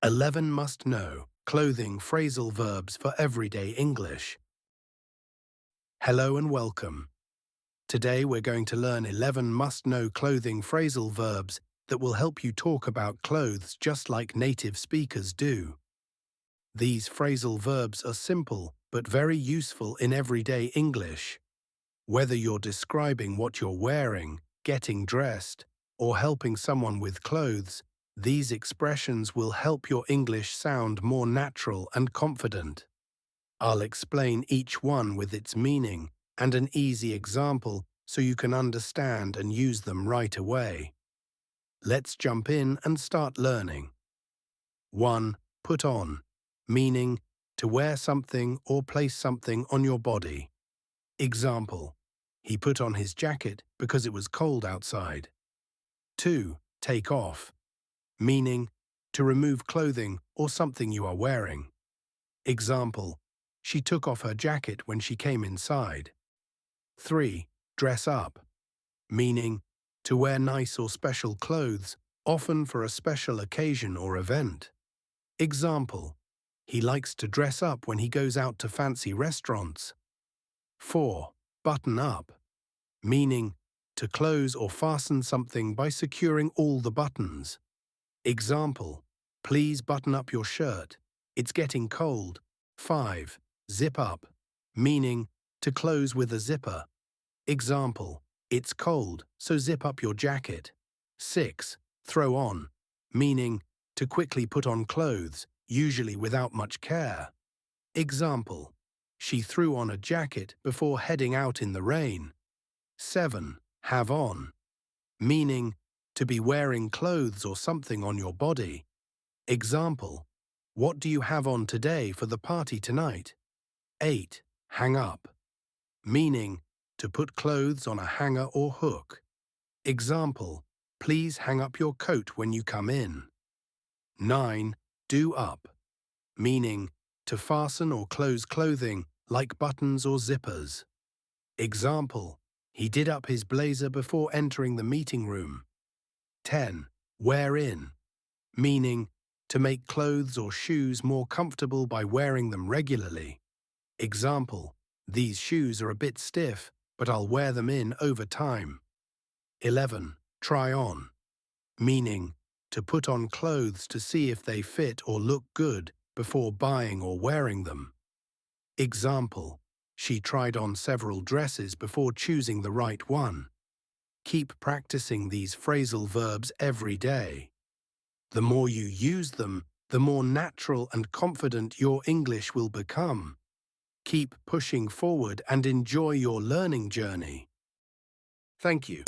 11 must know clothing phrasal verbs for everyday English. Hello and welcome. Today we're going to learn 11 must-know clothing phrasal verbs that will help you talk about clothes just like native speakers do. These phrasal verbs are simple but very useful in everyday English. Whether you're describing what you're wearing, getting dressed, or helping someone with clothes, these expressions will help your English sound more natural and confident. I'll explain each one with its meaning and an easy example so you can understand and use them right away. Let's jump in and start learning. 1. Put on, meaning to wear something or place something on your body. Example: he put on his jacket because it was cold outside. 2. Take off, meaning to remove clothing or something you are wearing. Example: she took off her jacket when she came inside. 3. Dress up, meaning to wear nice or special clothes, often for a special occasion or event. Example: he likes to dress up when he goes out to fancy restaurants. 4. Button up, meaning to close or fasten something by securing all the buttons. Example: please button up your shirt, it's getting cold. 5. Zip up, meaning to close with a zipper. Example: it's cold, so zip up your jacket. 6. Throw on, meaning to quickly put on clothes, usually without much care. Example: she threw on a jacket before heading out in the rain. 7. Have on, meaning to be wearing clothes or something on your body. Example: what do you have on today for the party tonight? 8. Hang up, meaning to put clothes on a hanger or hook. Example: please hang up your coat when you come in. 9. Do up, meaning to fasten or close clothing like buttons or zippers. Example: he did up his blazer before entering the meeting room. 10. Wear in, meaning to make clothes or shoes more comfortable by wearing them regularly. Example: these shoes are a bit stiff, but I'll wear them in over time. 11. Try on, meaning to put on clothes to see if they fit or look good before buying or wearing them. Example: she tried on several dresses before choosing the right one. Keep practicing these phrasal verbs every day. The more you use them, the more natural and confident your English will become. Keep pushing forward and enjoy your learning journey. Thank you.